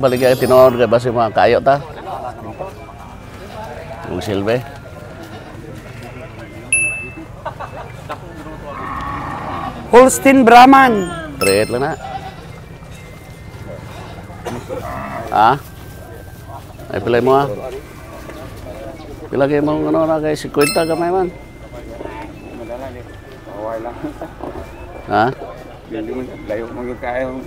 Balik kaya tinood kay basi mga kayo ta. Yung silbe. Holstein Brahman. Trade lang na. Ha? Ay pilay mo ha. Pila kayo mong ano na kay 50 kamay man. Ha? Layo mo yung kayo.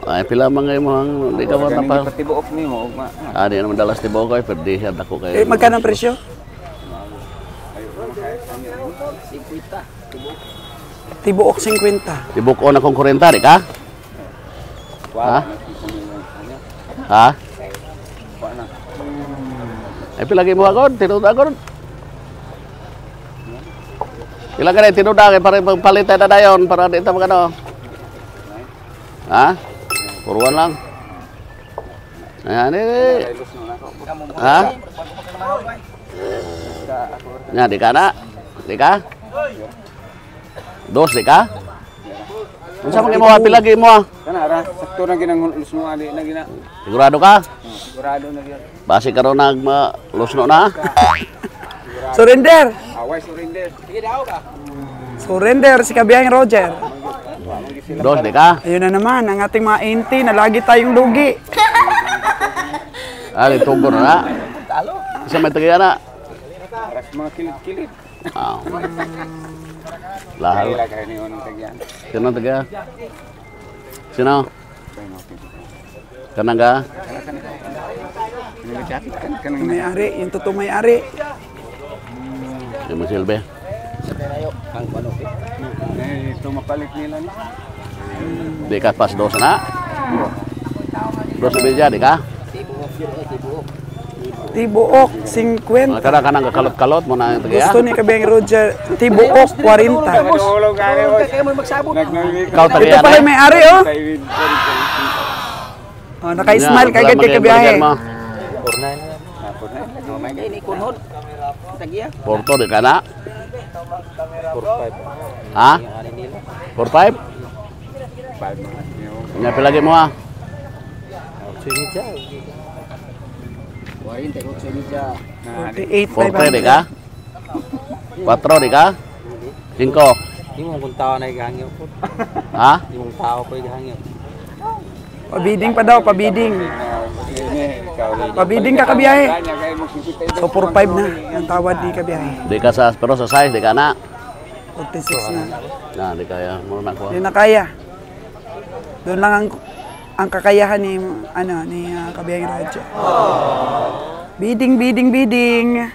Ay pila man kayo mo di ka man pa. Patibuok ni mo. Di naman dalas tibuok ko pwede siya dako kayo. Magkano ang presyo? 50. Tibuok 50. Tibuok o na kong 40 di ka? Ha? Ha? Ay pila kayo mo agad, tinuod agad. Pila ka rin, tinuod agad para palitan na dayon para dito magano. Ha? Puruan lang. Ayan eh. Ha? Nya di ka na? Di ka? Dos di ka? Unsa man mo pila gyud mo? Kana ra sakto na ginang lusno ali na gina. Sigurado ka? Sigurado na gyud. Base karon nag lusno na. Surrender. Away surrender. Sige daw ka. Surrender si Kabiyahing Roger. Dos di ka? Ayun na naman ang ating mga inti na lagi tayong lugi. Ali tunggo na. Isa may tagaya na. Aras mga kilit-kilit. Lahal. Wala kayo ni unang tagyan. Sino taga? Sino? Kanang ka? Yung may-ari, yung totoong may-ari. Yung masilbe. Ito mapalit nila ni. Di ka pas dos na? Dos meja di ka? Tibuok 50. Kanang kalot-kalot mo na yung tagaya. Gusto ni Kabiyahing Roger, tibuok 40. Tulong kare mo. Kayo mo magsabot. Ikaw Ito tagaya pala na? yung may-ari oh. Oh, naka-smile kagad kay Kabiyahe. Porto di ka na? 4-5. Ha? 4-5? Nya pilagi mo ha? 48 4 di ka? 4 di ka? 5? Di mo kung tao na igahangyo po. Ha? Di mong tao ko igahangyo. Pabiding pa daw, pabiding. Pabiding ka Kabiyahe. So 4-5 na ang tawad ni Kabiyahe. Di ka sa, pero sa size di ka na? 46 na. Na, di kaya mo na ko. Hindi na kaya. Doon lang ang kakayahan ni Kabiyahing Roger. Bidding, bidding, bidding.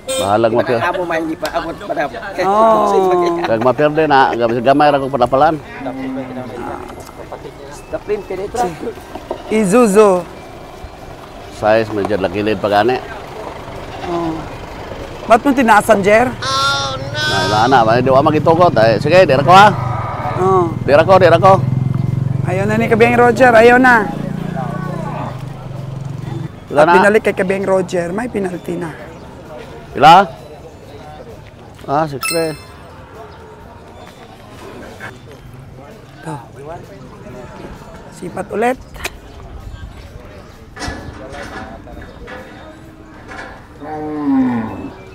Bahalag mapir. Amo may hindi pa abot pa daw. Oh. Kag mapirde na, gamay ra ko padapalan. Tapin kini ito. Isuzu. Size medyo lakilid pa gani. Oh. Ba't mo tinaasan, Jer? Na ila na, di wa magitugot. Sige, dira ko ha. Oh. Dira ko. Ayaw na ni Kabiyahing Roger, ayaw na. Ila At na. binalik kay Kabiyahing Roger, may penalty na. Ila? 6-3. Ito. Sipat ulit.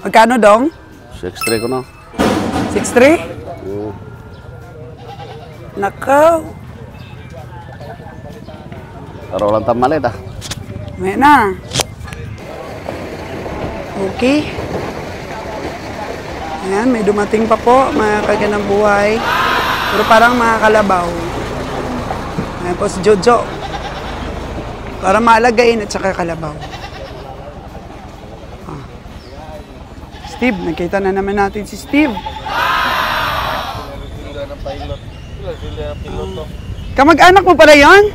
Magkano dong? 6-3 ko no. 6-3? Nakaw. Taro lang tamalit ah. May na. Okay. Ayan, may dumating pa po, mga kaganang buhay. Pero parang mga kalabaw. Ayan po si Jojo. Para maalagain at saka kalabaw. Ah. Steve, nakita na naman natin si Steve. Kamag-anak mo pala yun?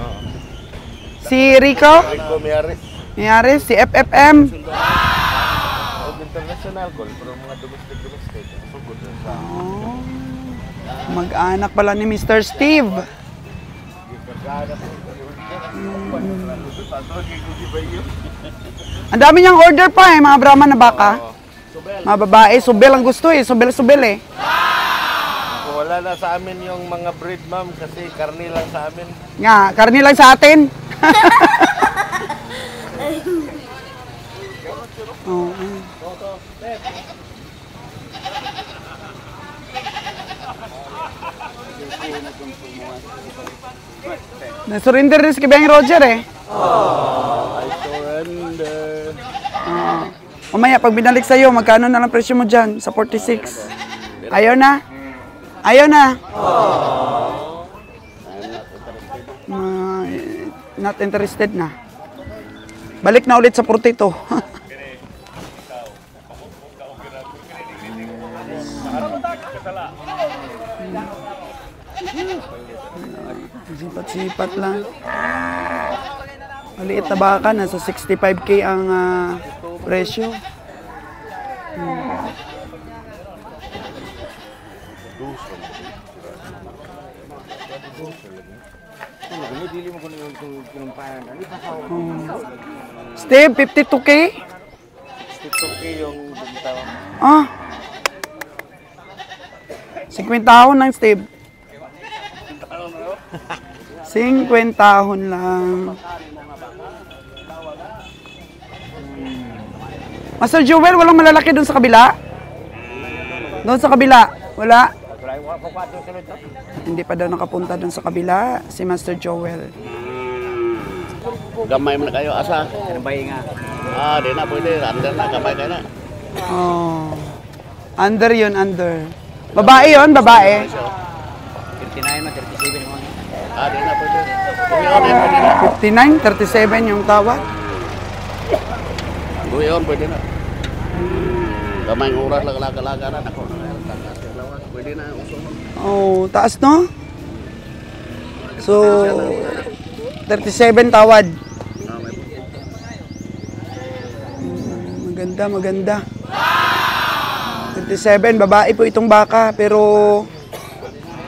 Si Rico? Rico Miares. Miares, si FFM. International call, pero mga domestic. Oh, mag-anak pala ni Mr. Steve. Ang dami niyang order pa eh, mga Brahman na baka. Mga babae, subel ang gusto eh, subel eh. Wala Wala na sa amin yung mga breed, ma'am, kasi karne lang sa amin. Nga, karni lang sa atin. Oo. Na-surrender din si Kabiyang Roger eh. I surrender. Mamaya, pag binalik sa'yo, magkano na lang presyo mo dyan sa 46? Ayaw na? Ayaw na? Not interested na. Balik na ulit sa 42. Sipat-sipat lang. Maliit na baka, nasa 65K ang presyo. Steve, 52K? 52K yung bumitaw. Ah. 50 tahon lang, Steve. 50 tahon lang. Master Joel, walang malalaki doon sa kabila? Doon sa kabila, wala? Hindi pa daw nakapunta doon sa kabila si Master Joel. Gamay mo na kayo, asa? Bay nga. Di na pwede. Under na, gamay kayo na. Oh. Under yun, under. Babae yun, babae. 59 mo, 37 mo. Di na pwede. Pwede na. 59, 37 yung tawad. Buyon, pwede na. Gamay ng oras lang laga-laga na. Ako, pwede na. Oh, taas no? So, 37 tawad. Maganda, maganda. 37, babae po itong baka, pero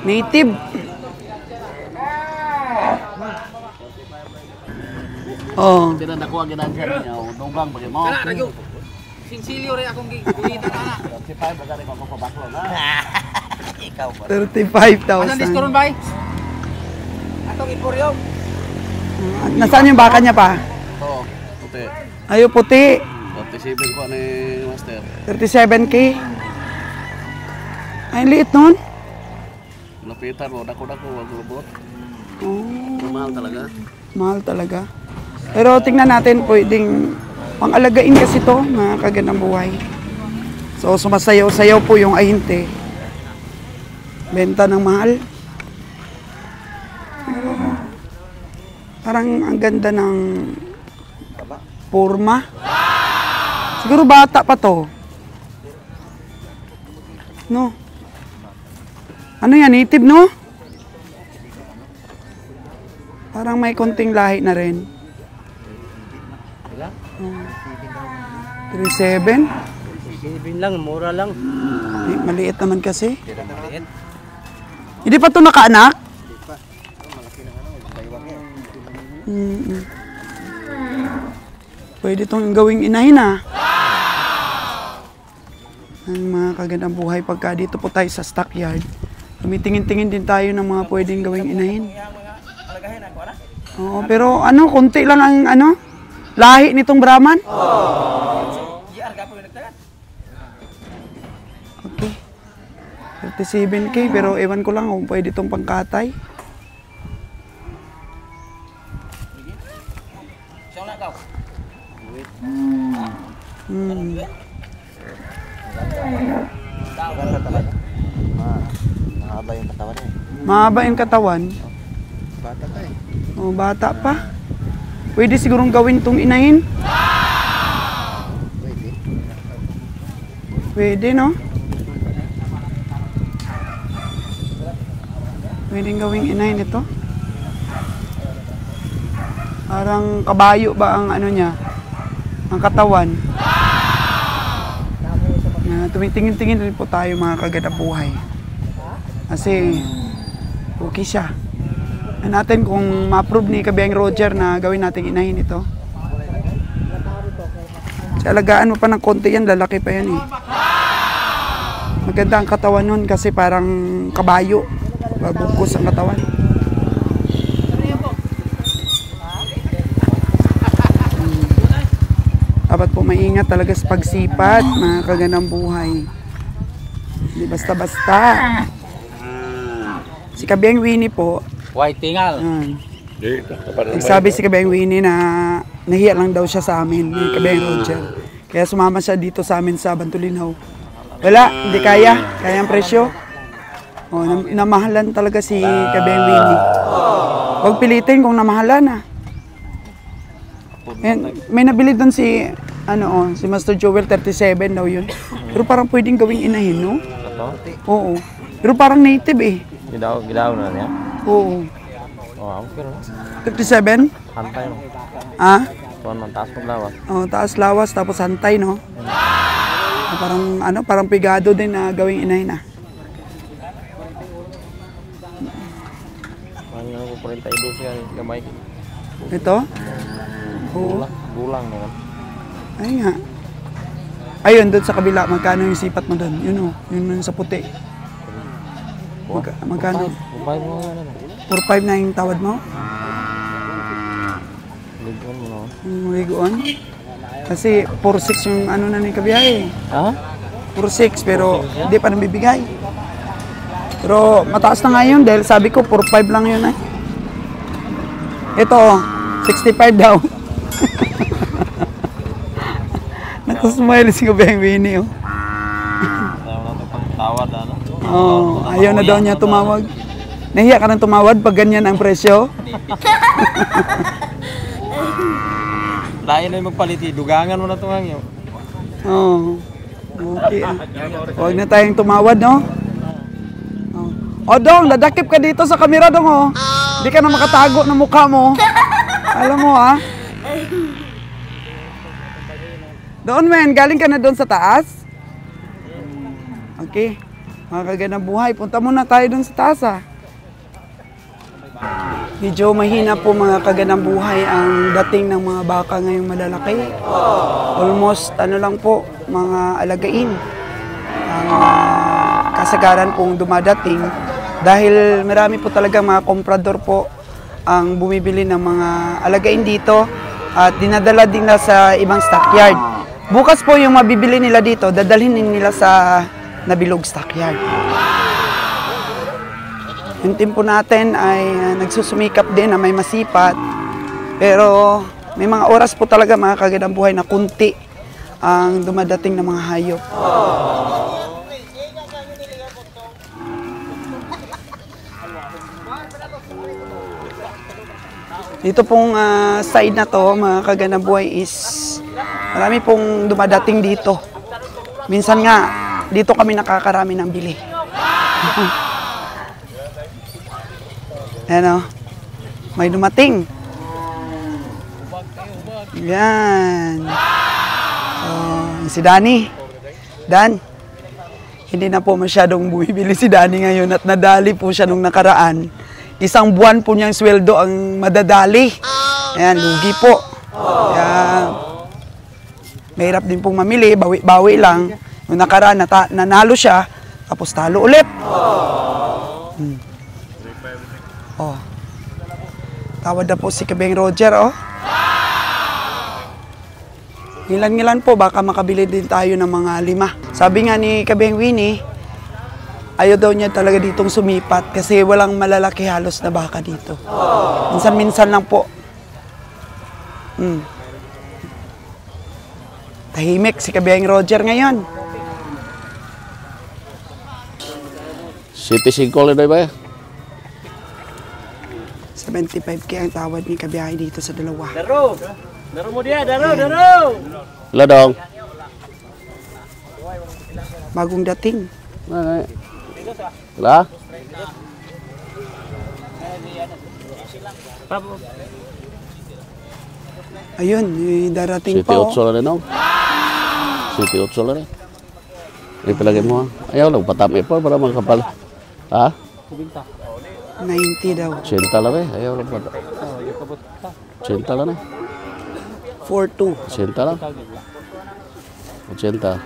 native. Oh. Hindi na nakuha ginansiya niya. Dugang bagi mo. Sinsilyo rin akong gulita na. 35, bagay ko pabaklo na. Ikaw ba? 35,000. Asan diskoron bay? Atong iporyom. Nasaan yung baka niya pa? Ito, puti. Ayo puti. 47 po ni Master. 37K. Ay, liit nun. Lapitan mo, dako-dako, wag lubot. Oh, Mahal talaga. mahal talaga. Pero tingnan natin, pwedeng pang-alagain kasi to, mga kagandang buhay. So, sumasayaw-sayaw po yung ahinte. Benta ng mahal. Parang ang ganda ng forma. Siguro bata pa to. No? Ano yan? Native, no? Parang may konting lahi na rin. 37? 7 lang, mura lang. Maliit naman kasi. Hindi pa ito nakaanak? Pwede itong gawing inahin Ang mga kagandang buhay pagka dito po tayo sa stockyard. Tumitingin-tingin din tayo ng mga pwedeng gawing inahin. Oo, pero konti lang ang lahi nitong Brahman. Okay. 37K, pero ewan ko lang kung pwede itong pangkatay. Mahaba yung katawan eh. Mahaba yung katawan. Bata ka eh. Oh, bata pa. Pwede sigurong gawin itong inahin. Pwede. Pwede, no? Pwedeng gawing inahin ito. Parang kabayo ba ang niya? Ang katawan. Tumitingin-tingin rin po tayo mga kagandang buhay. Kasi okay siya. Natin kung ma-approve ni Kabiyang Roger na gawin natin inahin ito. Alagaan mo pa ng konti yan, lalaki pa yan eh. Maganda ang katawan nun kasi parang kabayo. Mabungkus ang katawan. Dapat po maingat talaga sa pagsipat, mga kagandang buhay. Hindi basta-basta. Si Kabiang Winnie po, White tingal. sabi si Kabiang Winnie na nahiya lang daw siya sa amin, ni Kabiang Roger. Kaya sumama siya dito sa amin sa Bantulinaw. Wala, hindi kaya. Kaya ang presyo. Oh, namahalan talaga si Kabiang Winnie. Huwag pilitin kung namahalan na. May nabili doon si si Master Joel, 37 daw yun. Pero parang pwedeng gawing inahin, no? Oo. Pero parang native eh. Gidaw na niya. Oo. Oh, okay na. 37? Hantay no. Ah? Tuwan man taas ng lawas. Oh, taas lawas tapos hantay, no? Parang pigado din na gawing inahin na. Ano ko 42 siya gamay. Ito? Oo. Gulang naman. Ay nga. Ayun, doon sa kabila, magkano yung sipat mo doon? Yun yun sa puti. Magkano? 4-5 na yung tawad mo? Ligon mo no. Ligon? Kasi 4-6 yung na ni kabiyahe. Ha? 4-6 pero hindi pa nabibigay. Pero mataas na nga yun dahil sabi ko 4-5 lang yun eh. Ito, 65 daw. Nakusmile si Kabiang Winnie, oh. Ayaw na ito pagtawad, ano? Oh, ayaw na daw niya tumawag. Nahiya ka nang tumawad pag ganyan ang presyo? Dahil na yung magpaliti, dugangan mo na ito hangyo. Oh, okay. Huwag na tayong tumawad, no? Oh, Dong, dadakip ka dito sa kamera, Dong, oh. Hindi ka na makatago ng mukha mo. Alam mo, ha? Doon, men. Galing ka na doon sa taas? Okay. Mga kagandang buhay. Punta muna tayo doon sa taas, ha? Medyo mahina po mga kagandang buhay ang dating ng mga baka ngayong malalaki. Almost, lang po, mga alagain. Ang kasagaran pong dumadating. Dahil marami po talaga mga komprador po ang bumibili ng mga alagain dito at dinadala din nila sa ibang stockyard. Bukas po yung mabibili nila dito, dadalhin nila sa Nabilog Stockyard. Yung tempo natin ay nagsusumikap din na may masipat. Pero may mga oras po talaga mga kagandang buhay na kunti ang dumadating ng mga hayop. Dito pong side na to, mga kagandang buhay, is marami pong dumadating dito. Minsan nga, dito kami nakakarami ng bili. Ayan o, may dumating. Yan. Si Danny. Dan, hindi na po masyadong bumibili si Danny ngayon at nadali po siya nung nakaraan. Isang buwan po niyang sweldo ang madadali. Ayan, lugi po. Ayan. Mahirap din pong mamili, bawi-bawi lang. Nung nakaraan, nanalo siya, tapos talo ulit. Oh. Tawad na po si Kabiang Roger, oh. Ngilan-ngilan po, baka makabili din tayo ng mga 5. Sabi nga ni Kabiang Winnie, ayaw daw niya talaga ditong sumipat kasi walang malalaki halos na baka dito. Minsan-minsan lang po. Tahimik si Kabiang Roger ngayon. City 5 ulit ba? 75K ang tawad ni Kabiyahe dito sa dalawa. Daro! Daro mo dia, daro! Wala dong. Bagong dating. Wala? Ayun, darating City pa. 8 lang dong. City 8 lang. Ipilagay mo, ha? Ayaw lang, patami po para makapal. Ha? 90 daw. 80 lang eh. Ayaw lang pata. 80 lang eh. 42. 80 lang. 80.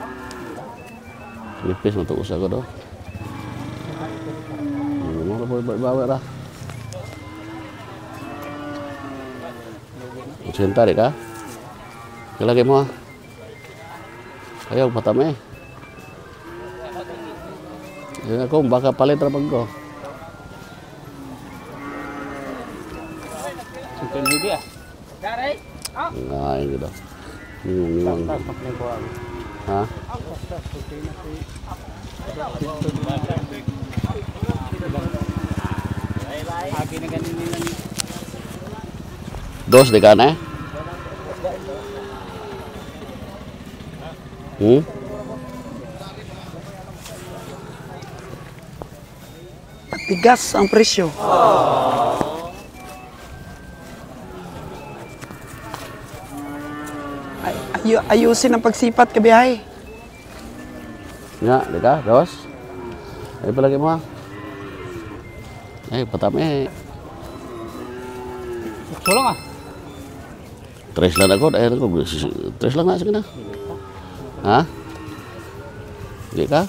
Nipis na ito usa ko do. Ano po bawa ra? Cinta rin ka? Ilagay mo ha? Ayaw, patami. Yan ako, baka palit ra pag ko. Simple hindi ah. Nah, ini dah. Memang. Hah? Dos di kan eh? Tigas ang presyo. Ayusin ang pagsipat kabiyahe. Ya, deka, dos. Ay palagi mo. Ay, patami. Sulong ah. Tres lang ako, ay ako. Tres lang na sige na. Ha? Di ka?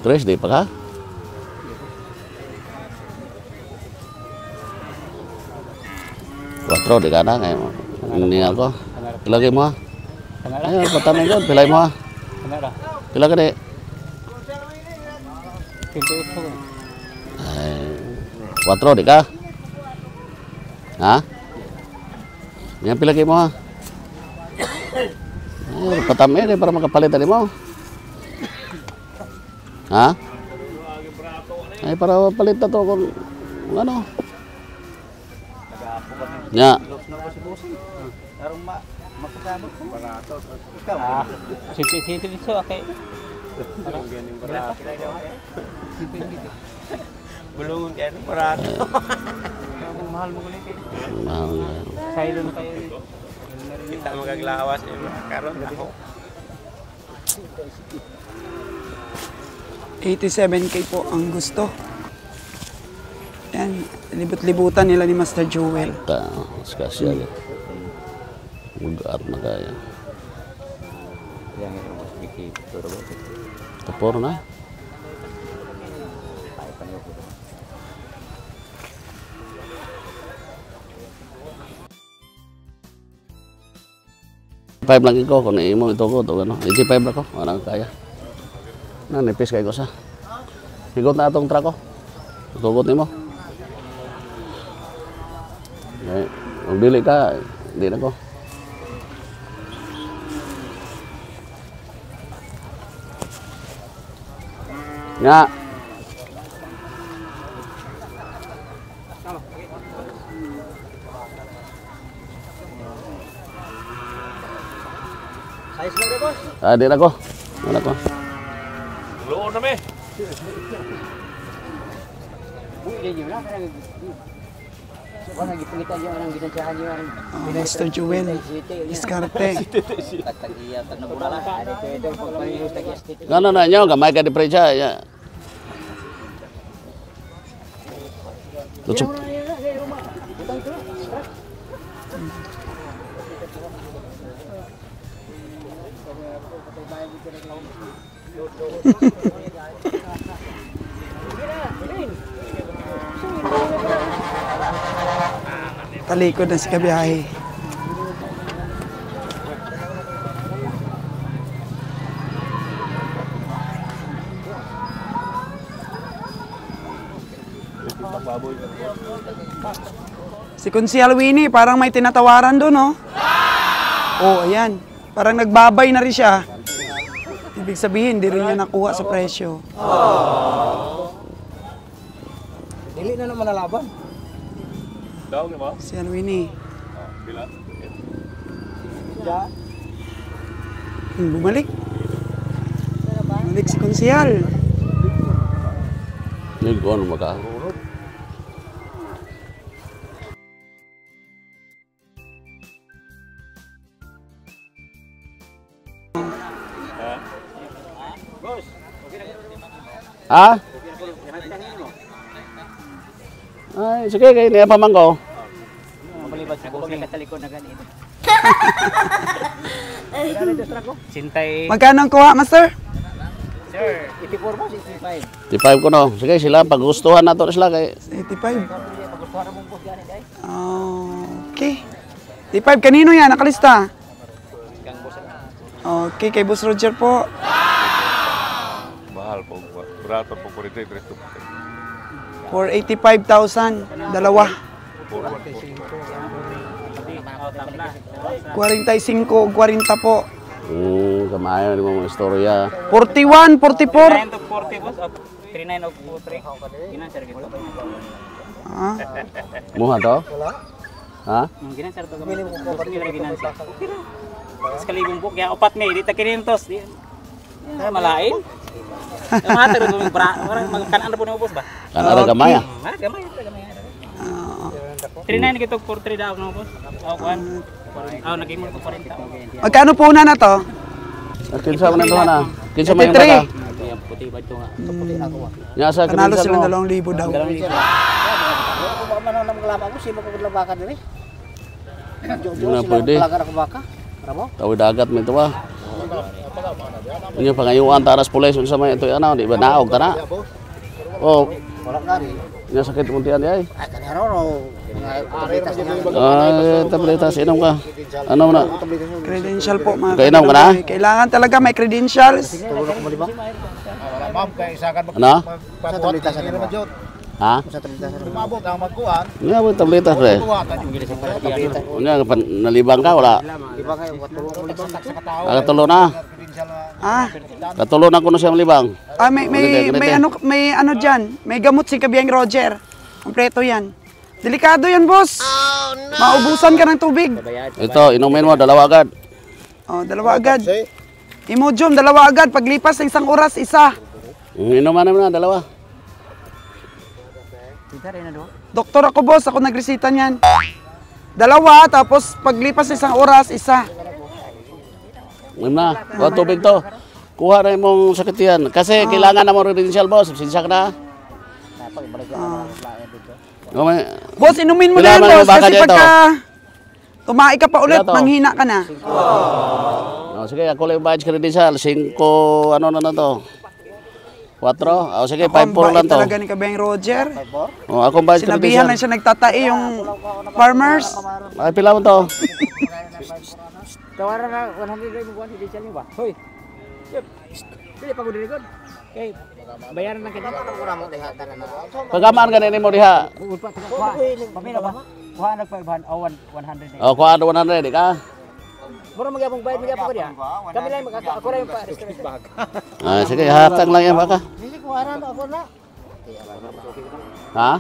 Tres di pa ka? Quatro di ka na ngayon. Hindi ako. Pilagay mo ha. Ay, patami ko. Pilay mo ha. Pila ka di. Ay, quatro di ka? Ha? Yan pilagay mo ha. Ay, patami para makapalitan mo. Ha? Ay, para palit na to kung ano. Ya. Siti dito okay. Bulungan yan, barato. Mahal mo kulit. Mahal nga. Silo na kayo. Kita magaglawas karon ako. 87K po ang gusto. Yan, libut-libutan nila ni Master Jewel. Ta, skasya ya. Mugat na kaya. Tapor na. Five lang iko kung imo ito ko to ano. 85 lang ko, wala kaya. Na nipis kay ko sa. Higot na atong truck ko. Tugot nimo. Ay, kung dili ka, di na ko. Nga. Ayos lang dito. Ah, di na ko. Wala ko. Luon na me. Master Jewel, diskarte. Ngano na nyo, gamay ka di precha. Ya. Tutsup. Talikod na si kabiyahe. Si Konsyal Winnie, parang may tinatawaran doon, no? Oh, ayan. Parang nagbabay na rin siya. Ibig sabihin, di rin niya nakuha sa presyo. Dili na naman nalaban. Daw ni mo? Si Winnie. Bila. Bumalik. Bumalik si Konsyal. Hindi ko ano maka. Ah? Ay, sige, kayo niya pamangko. Mabalibat si bossing katalikod na ganito. Sintay. Magkano ang kuha, Master? Sir, 84 mo, 65. 85 ko no. Sige sila paggustuhan nato sila kay 85. Okay. 85, kanino yan? Nakalista? Okay, kay Boss Roger po. Mahal po. Berato po po rito. For 85,000. Dalawa. 45 o 40 po. kamayo ni mga istorya. 41, 44. 39 to 40 boss. 39 of 3. Ginan sir gito. Ah, Muha to? Ha? Ginan sir to gamit ko ko nila ginan sir. Sekalibong po kaya upat may dita kinintos. Ay malain. Mata rin mo magkanan po ni ubos ba? Kanara gamay ah. Gamay. 39 gito 43 daw no boss. Aw kuan. Naging mo 40. magkano po na to? Kinsa man to na? Kinsa man yung 83. bata? Puti ba ito nga? Nya sa Panalo kinsa sila mo? 2,000 daw. Ako man ang naglaba ko, sino ko naglaba ka diri? Wala pwede. Palagar ako baka. Ramo? Tawid dagat man ito ba? Inyo pangayuan taras pulis unsa man ito ano, di ba naog ta na? Oh, Wala ka rin. nya sakit muntian di ay. Ay, kanina ro. Tablitas niya. Tablitas inom ka. Ano na? Credential po mga Kainom ka na? kailangan talaga may credentials. Tulog ako malibang. Ano? Sa tablitas niya. Ha? Sa tablitas niya. Nya mo tablitas pre. Nya nalibang ka wala. Di ba kayo tulog ako malibang? Katulo na. Ah, Katulo na kuno siya malibang. may ano diyan. May gamot si Kabiyang Roger. Kompleto 'yan. Delikado 'yan, boss. Oh, no. Maubusan ka ng tubig. Ito, inumin mo dalawa agad. Oh, dalawa agad. Imodium, dalawa agad. Paglipas ng isang oras, isa. Inuman naman na dalawa. Doktor ako, boss. Ako nagresita niyan. Dalawa, tapos paglipas ng isang oras, isa. Ngayon na, o tubig to. Kuha na mong sakit yan. Kasi kailangan na mo credential, boss. Sinsya ka na. Boss, inumin mo na yan, Kailangan boss. mo baka Kasi dito. pagka tumai ka pa ulit, Kaya to. manghina ka na. O, sige, ako lang yung badge credential. 5, ano na to? 4? O, sige, 5-4 Ang lang bait to. talaga ni Kabiyang Roger. O, akong badge Sinabihan lang credential. siya nagtatai yung farmers. Ay, pila mo to? Tawaran na 100 rin mo hindi siya ba? Hoy. Dili pa ko diri god. Kay bayaran lang kay ako ra mo diha tanan na. Pagamaan ka ni mo diha. Pamila ba? Kuha nag 100. O, kuha 100, di ka? Mura magyapong bayad magyapong ko diha. Kami lang ako ra yung pa-restaurant bag. Ay, sige, hatang lang yan baka. Dili ko ara na ako na. Ha?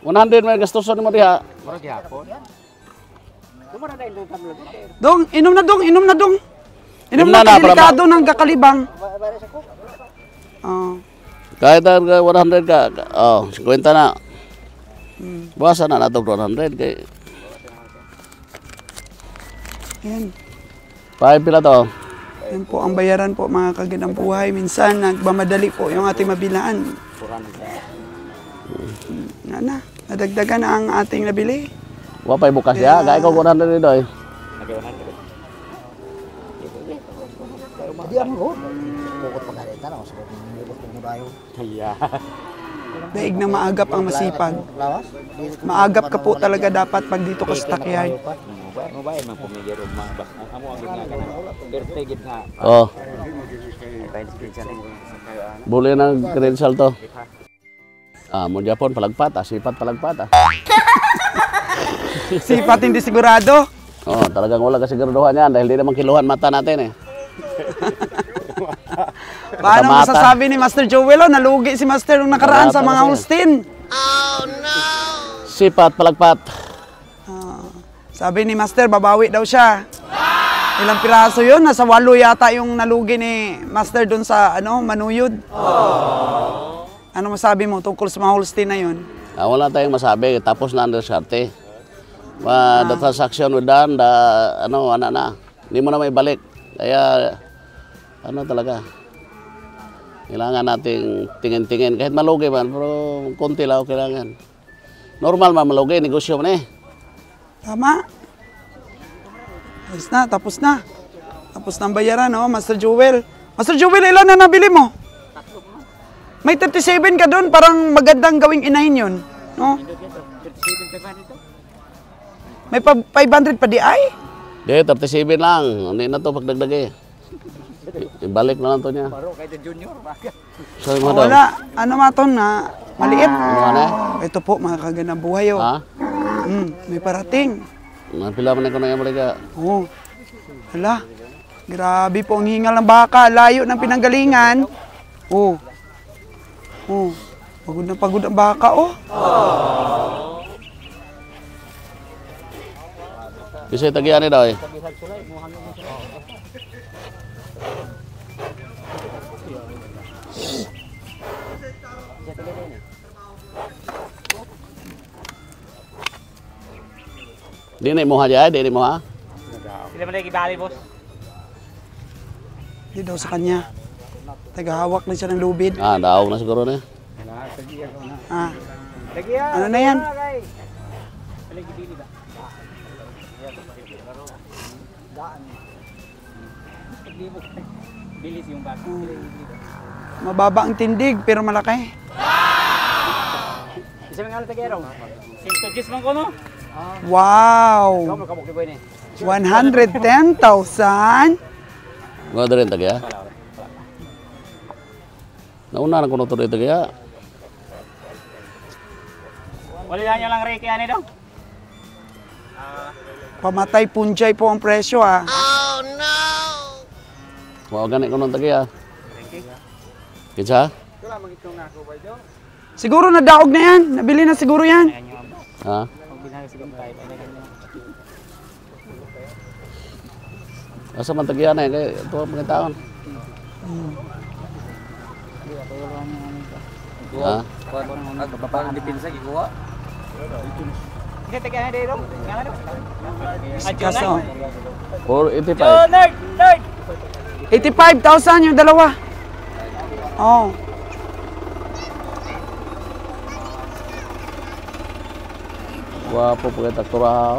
100 may gastuson mo diha. Mura gihapon. Dumara na yung tablo. Dong, inom na dong, inom na dong. Inom Inom na, na, para delikado ng kakalibang. Bayar sa ko. Oh. Kahit 100 ka, oh, 50 na. Bawasan na nato 100 kay. Ayan. 5 pila to. Yan po ang bayaran po mga kagandang buhay. Minsan nagmamadali po yung ating mabilaan. Nga na, nadagdagan na ang ating nabili. Wapay bukas ya, gaya ko 100 dito eh. Di ang go. Bukod pa galit na sa nilibot ko dayo. Daig na maagap ang masipag. Lawas. Maagap ka po talaga dapat pag dito ka sa stockyard. Mobile man pumili ro mga bas. Amo ang gid nga kana. Birthday gid nga. Oh, Kay screenshot ni. buli ng credential to. Mo Japon palagpat, sipat palagpat. Sipat hindi sigurado. Oh, talagang wala kasiguraduhan yan dahil di naman kiluhan mata natin eh. Paano Mata-mata. masasabi ni Master Joel? Nalugi si Master nung nakaraan sa mga Mata-mata Austin. Sipat palagpat. Sabi ni Master, babawi daw siya. Ilang piraso yun? Nasa 8 yata yung nalugi ni Master dun sa Manuyod. Ano masabi mo tungkol sa mga Holstein na yun? Wala tayong masabi, tapos na ang diskarte. The transaction with done, ana na. Hindi mo na may balik. Kaya, talaga. Kailangan nating tingin-tingin. Kahit malugi man, pero konti lang kailangan. Normal man malugi, negosyo man eh. Tama. Ayos na, tapos na. Tapos na ang bayaran, no, Master Jewel. Master Jewel, ilan na nabili mo? May 37 ka doon, parang magandang gawing inahin yun. No? May 500 pa di ay? Di, 37 lang. Hindi na to pagdagdagi. Ibalik na lang to niya. Baro kay junior bakit? So, mo daw. Wala, ano maton na maliit. Ano? Ito po, mga kagandang buhay, oh. Ha? May parating. Napila man ko na yung Amerika. Oo. Hala, grabe po ang hingal ng baka. Layo ng pinanggalingan. Oo. Oo. Pagod na pagod ang baka, oh. Bisa tagian ni daw eh. Di na mo aja, di mo ha. Sila man lagi bali, boss. Hindi daw sa kanya. Tagahawak na siya ng lubid. Ah, daw na siguro na. Ah, Lagi ya. ano na yan? Lagi bili ba? Bilis yung bag. Mababa ang tindig, pero malaki. Isa nga lang tagero. Sinto man ko, no? Wow! Kamu kabuk di boy ni. 110,000. Mga rin tagiya. Nauna na ko na to dito kaya. Wala na nyo lang Ricky, ano daw? Pamatay punjay po ang presyo, ah. Mga ganit ko nung tagiya. Kinsa? Siguro nadaog na yan. Nabili na siguro yan. Ha? Asa man tagiya na kay ito ang mga taon. Ha? Bapak dipinsa gikuha. Hindi, taga na dito. Nga daw. Kaso, 485. Nerd! Nerd! 85,000 yung dalawa. Oh. Wapo po kay taktura.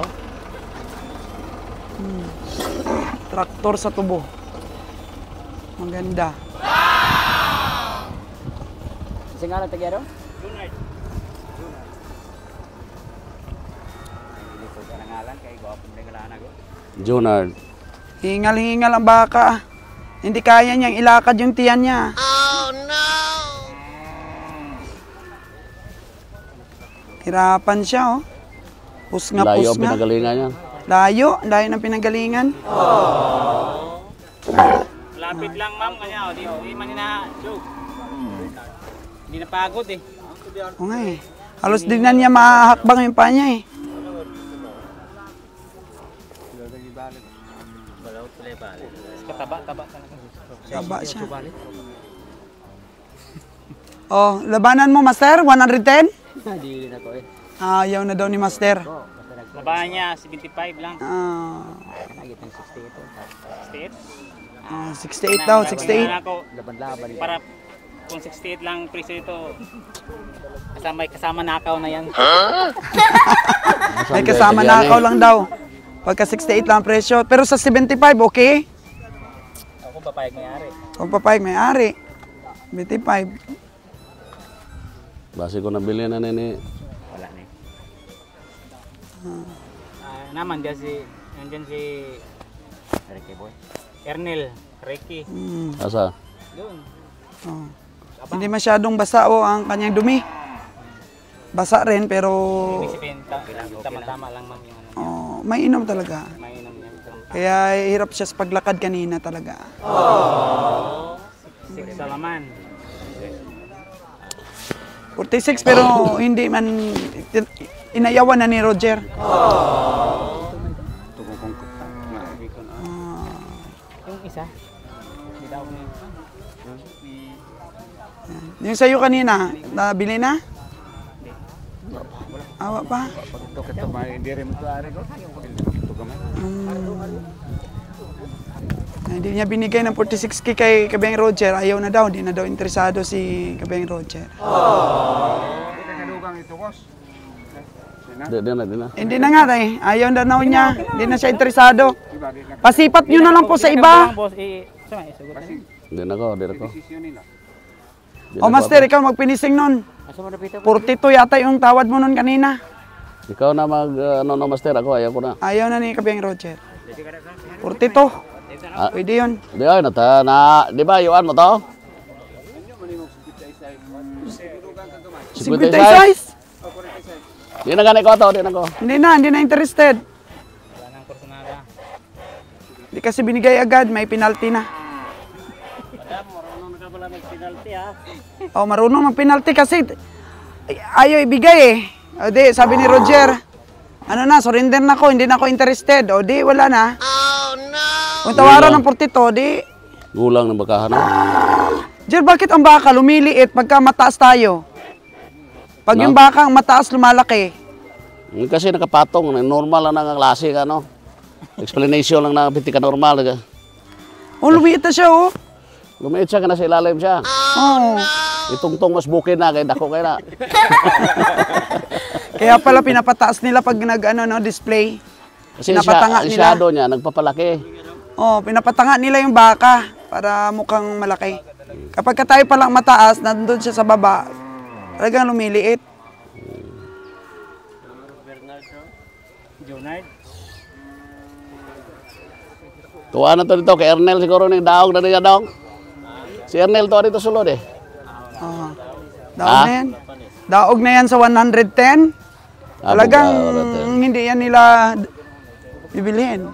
Traktor sa tubo. Maganda. Isa nga lang tagero. Junard. Hingal-hingal ang baka. Hindi kaya niyang ilakad yung tiyan niya. Hirapan siya, oh. Layo ang Pusga. pinagalingan niya. Layo ng pinanggalingan. Lapit lang, ma'am. Kanya, di man na joke. Hindi na pagod eh. Oo nga eh. Halos din na niya mahakbang yung paa niya eh. Taba talaga. Taba siya. Oh, labanan mo, Master? 110? Di na ko eh. Ayaw na daw ni Master. Labahan niya, 75 lang. Nagit ng 68. 68 daw, 68. Ako, Laban-laban. para kung 68 lang presyo ito, kasama nakaw na yan. May kasama nakaw lang daw. Pagka 68 lang ang presyo. Pero sa 75, okay? Ako papayag may-ari. Kung papayag may-ari. 75. Base ko nabili na nini. Wala na eh. Naman dyan si Ricky boy. Ernel, Ricky. Asa? Doon. Oh. Hindi masyadong basa ang kanyang dumi. Basa rin pero Ibig sabihin, tama-tama lang ma'am yung ano. mainom talaga. Mainam niya. Kaya hirap siya sa paglakad kanina talaga. Sa laman. 46 pero hindi man inayawan na ni Roger. Yung isa, hindi daw ko Yung sa'yo kanina, nabili na? Awa pa? Hindi niya binigay ng 46K kay Kabeng Roger. Ayaw na daw, hindi na daw interesado si Kabeng Roger. Di na. Hindi na nga eh. Ayaw na daw niya. Hindi na siya interesado. Pasipat nyo na lang po sa iba. Boss, sama, isugot na. Di na ko. O master, ikaw magpinising nun. Asa mo napita? 42 yata yung tawad mo nun kanina. Ikaw na mag, master, ako, ayaw ko na. Ayaw na ni Kabiyang Roger. 42. Pwede yun. Di ay, di ba, yuan mo to? 56. Di na gani ko to, di na ko. Hindi na interested. Wala nang personada. Hindi kasi binigay agad, may penalty na. Marunong na ka pala mag-penalty ha. O marunong mag-penalty kasi ayaw ibigay eh. O di, sabi ni Roger, ano na, surrender na ako, hindi na ako interested. O di, wala na. Oh no! Kung tawaran ng 42, di. Gulang ng bakahan. Jer, bakit ang baka lumiliit pagka mataas tayo? Pag yung baka ang mataas, lumalaki. Kasi nakapatong, normal lang ang klase ka, no? Explanation lang na piti ka normal. Oh, lumiit na siya, oh. Lumiit siya ka na sa ilalim siya. Oh. Itungtong mas bukid na, kaya dako kaya na. Kaya pala pinapataas nila pag display. Kasi Pinapatanga siya, nila. shadow niya, nagpapalaki. Oh, pinapatanga nila yung baka para mukhang malaki. Kapag ka tayo palang mataas, nandun siya sa baba, talagang lumiliit. Junard. Tuwa na to dito, kay Ernel siguro ng daog na niya daog. Si Ernel to dito sulod eh. Oh. Daog na yan. Daog na yan sa 110. Talagang hindi yan nila bibilihin.